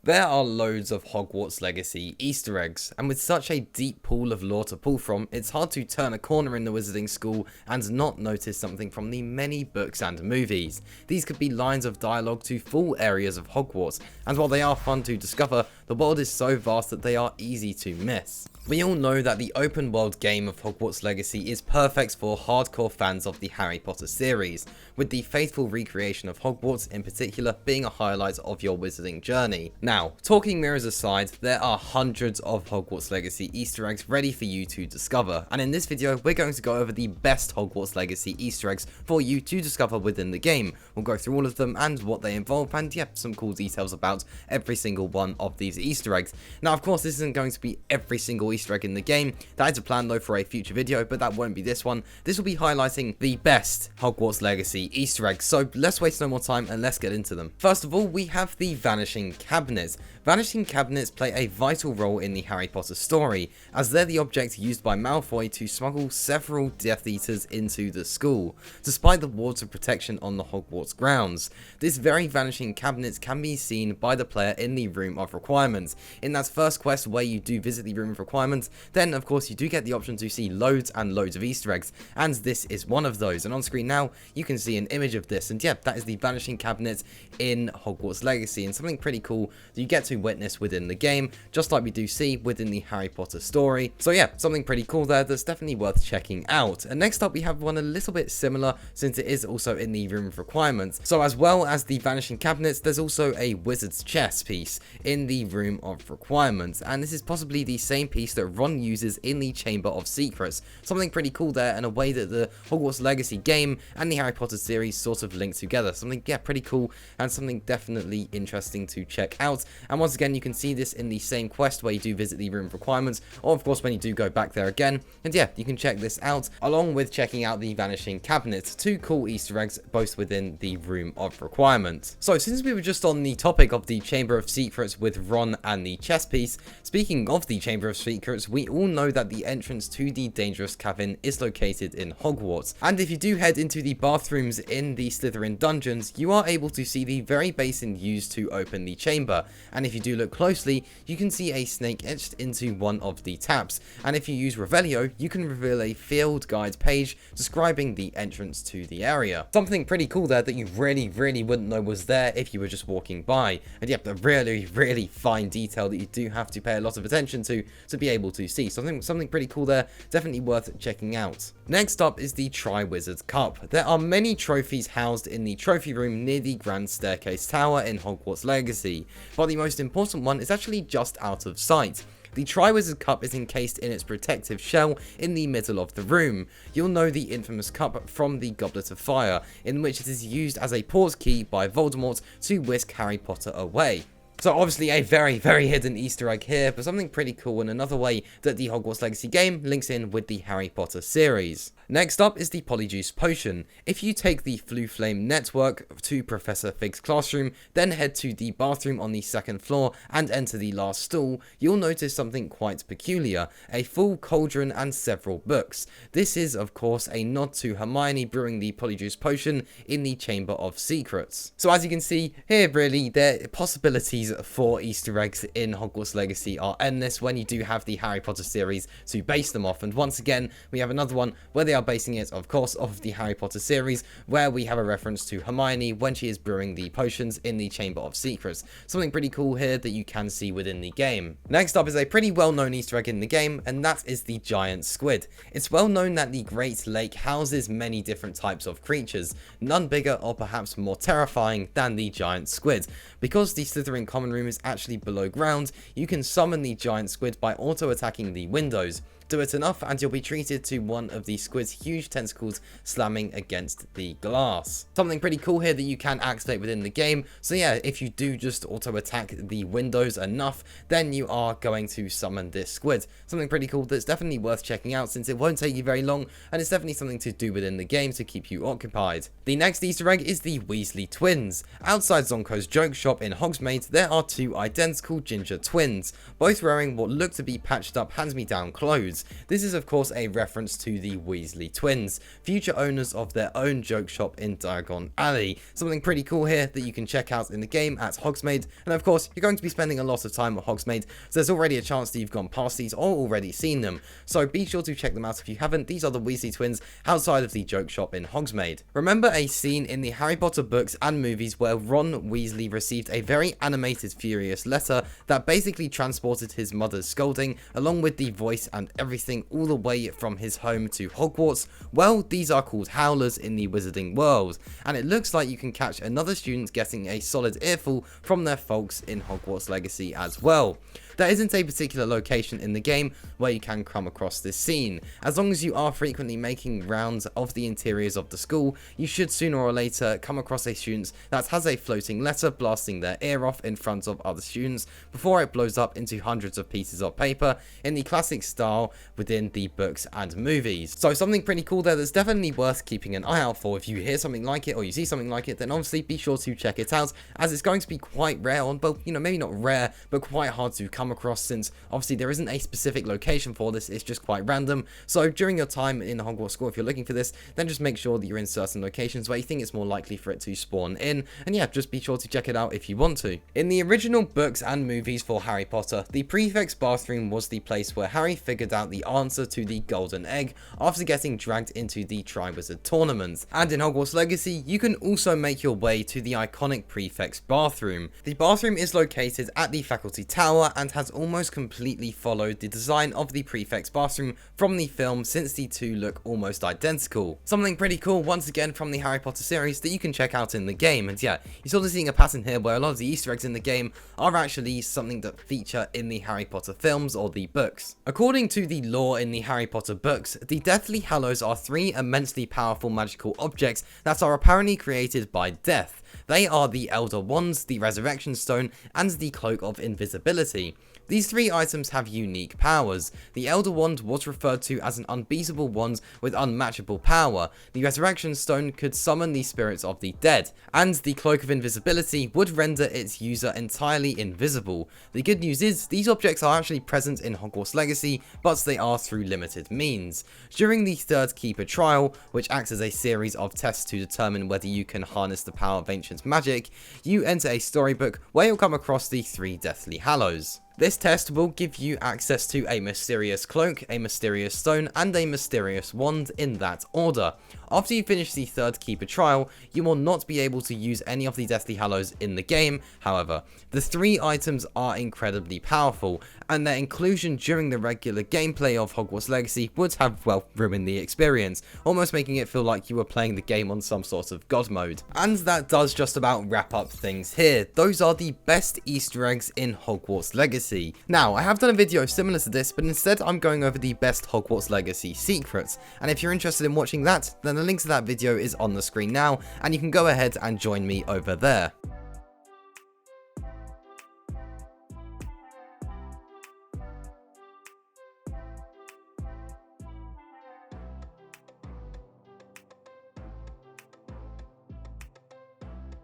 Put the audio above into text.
There are loads of Hogwarts Legacy Easter eggs, and with such a deep pool of lore to pull from, it's hard to turn a corner in the wizarding school and not notice something from the many books and movies. These could be lines of dialogue to full areas of Hogwarts, and while they are fun to discover, the world is so vast that they are easy to miss. We all know that the open world game of Hogwarts Legacy is perfect for hardcore fans of the Harry Potter series, with the faithful recreation of Hogwarts in particular being a highlight of your wizarding journey. Now, talking mirrors aside, there are hundreds of Hogwarts Legacy Easter eggs ready for you to discover, and in this video we're going to go over the best Hogwarts Legacy Easter eggs for you to discover within the game. We'll go through all of them and what they involve, and yeah, some cool details about every single one of these Easter eggs. Now of course this isn't going to be every single Easter egg in the game. That is a plan though for a future video, but that won't be this one. This will be highlighting the best Hogwarts Legacy Easter eggs, so let's waste no more time and let's get into them. First of all, we have the Vanishing Cabinets. Vanishing Cabinets play a vital role in the Harry Potter story, as they're the object used by Malfoy to smuggle several Death Eaters into the school, despite the wards of protection on the Hogwarts grounds. This very Vanishing Cabinets can be seen by the player in the Room of Requirements. In that first quest where you do visit the Room of Requirements, then of course you do get the option to see loads and loads of Easter eggs, and this is one of those. And on screen now you can see an image of this, and yeah, that is the Vanishing Cabinet in Hogwarts Legacy, and something pretty cool that you get to witness within the game, just like we do see within the Harry Potter story. So yeah, something pretty cool there that's definitely worth checking out. And next up we have one a little bit similar, since it is also in the Room of Requirements. So as well as the Vanishing Cabinets, there's also a Wizard's Chess piece in the Room of Requirements, and this is possibly the same piece that Ron uses in the Chamber of Secrets. Something pretty cool there, and a way that the Hogwarts Legacy game and the Harry Potter series sort of link together. Something, yeah, pretty cool, and something definitely interesting to check out. And once again, you can see this in the same quest where you do visit the Room of Requirements, or of course when you do go back there again. And yeah, you can check this out, along with checking out the Vanishing Cabinets. Two cool Easter eggs, both within the Room of Requirements. So since we were just on the topic of the Chamber of Secrets with Ron and the chess piece, speaking of the Chamber of Secrets, we all know that the entrance to the Dangerous Cavern is located in Hogwarts. And if you do head into the bathrooms in the Slytherin dungeons, you are able to see the very basin used to open the chamber. And if you do look closely, you can see a snake etched into one of the taps. And if you use Revelio, you can reveal a field guide page describing the entrance to the area. Something pretty cool there that you really wouldn't know was there if you were just walking by. And yep, a really fine detail that you do have to pay a lot of attention to be able to see. Something pretty cool there, definitely worth checking out. Next up is the Triwizard Cup. There are many trophies housed in the trophy room near the Grand Staircase Tower in Hogwarts Legacy, but the most important one is actually just out of sight. The Triwizard Cup is encased in its protective shell in the middle of the room. You'll know the infamous cup from the Goblet of Fire, in which it is used as a portkey by Voldemort to whisk Harry Potter away. So obviously a very hidden Easter egg here, but something pretty cool, and another way that the Hogwarts Legacy game links in with the Harry Potter series. Next up is the Polyjuice Potion. If you take the Floo Flame network to Professor Fig's classroom, then head to the bathroom on the second floor and enter the last stall, you'll notice something quite peculiar, a full cauldron and several books. This is of course a nod to Hermione brewing the Polyjuice Potion in the Chamber of Secrets. So as you can see here, really, the possibilities for Easter eggs in Hogwarts Legacy are endless when you do have the Harry Potter series to base them off. And once again, we have another one where they are basing it, of course, off of the Harry Potter series, where we have a reference to Hermione when she is brewing the potions in the Chamber of Secrets. Something pretty cool here that you can see within the game. Next up is a pretty well-known Easter egg in the game, and that is the giant squid. It's well known that the Great Lake houses many different types of creatures, none bigger or perhaps more terrifying than the giant squid. Because the Slytherin common room is actually below ground, you can summon the giant squid by auto-attacking the windows. Do it enough and you'll be treated to one of the squid's huge tentacles slamming against the glass. Something pretty cool here that you can activate within the game. So yeah, if you do just auto attack the windows enough, then you are going to summon this squid. Something pretty cool that's definitely worth checking out, since it won't take you very long and it's definitely something to do within the game to keep you occupied. The next Easter egg is the Weasley twins. Outside Zonko's joke shop in Hogsmeade, there are two identical ginger twins, both wearing what look to be patched up hand-me-down clothes. note. This is of course a reference to the Weasley twins, future owners of their own joke shop in Diagon Alley. Something pretty cool here that you can check out in the game at Hogsmeade, and of course you're going to be spending a lot of time at Hogsmeade, so there's already a chance that you've gone past these or already seen them. So be sure to check them out if you haven't. These are the Weasley twins outside of the joke shop in Hogsmeade. Remember a scene in the Harry Potter books and movies where Ron Weasley received a very animated furious letter that basically transported his mother's scolding along with the voice and everything all the way from his home to Hogwarts? Well, these are called howlers in the wizarding world, and it looks like you can catch another student getting a solid earful from their folks in Hogwarts Legacy as well. There isn't a particular location in the game where you can come across this scene. As long as you are frequently making rounds of the interiors of the school, you should sooner or later come across a student that has a floating letter blasting their ear off in front of other students before it blows up into hundreds of pieces of paper in the classic style within the books and movies. So something pretty cool there that's definitely worth keeping an eye out for. If you hear something like it or you see something like it, then obviously be sure to check it out, as it's going to be quite rare on, well, maybe not rare, but quite hard to come across, since obviously there isn't a specific location for this, it's just quite random. So during your time in Hogwarts School, if you're looking for this, then just make sure that you're in certain locations where you think it's more likely for it to spawn in, and yeah, just be sure to check it out if you want to. In the original books and movies for Harry Potter, the prefect's bathroom was the place where Harry figured out the answer to the golden egg after getting dragged into the Triwizard Tournament. And in Hogwarts Legacy, you can also make your way to the iconic prefect's bathroom. The bathroom is located at the faculty tower and has almost completely followed the design of the prefect's bathroom from the film, since the two look almost identical. Something pretty cool once again from the Harry Potter series that you can check out in the game. And yeah, you're sort of seeing a pattern here where a lot of the Easter eggs in the game are actually something that feature in the Harry Potter films or the books. According to the lore in the Harry Potter books, the Deathly Hallows are three immensely powerful magical objects that are apparently created by death. They are the Elder Wands, the Resurrection Stone, and the Cloak of Invisibility. These three items have unique powers. The Elder Wand was referred to as an unbeatable wand with unmatchable power. The Resurrection Stone could summon the spirits of the dead, and the Cloak of Invisibility would render its user entirely invisible. The good news is, these objects are actually present in Hogwarts Legacy, but they are through limited means. During the third Keeper trial, which acts as a series of tests to determine whether you can harness the power of ancient magic, you enter a storybook where you'll come across the three Deathly Hallows. This test will give you access to a mysterious cloak, a mysterious stone, and a mysterious wand in that order. After you finish the third Keeper trial, you will not be able to use any of the Deathly Hallows in the game. However, the three items are incredibly powerful, and their inclusion during the regular gameplay of Hogwarts Legacy would have, well, ruined the experience, almost making it feel like you were playing the game on some sort of god mode. And that does just about wrap up things here. Those are the best Easter eggs in Hogwarts Legacy. Now, I have done a video similar to this, but instead I'm going over the best Hogwarts Legacy secrets, and if you're interested in watching that, then the link to that video is on the screen now, and you can go ahead and join me over there.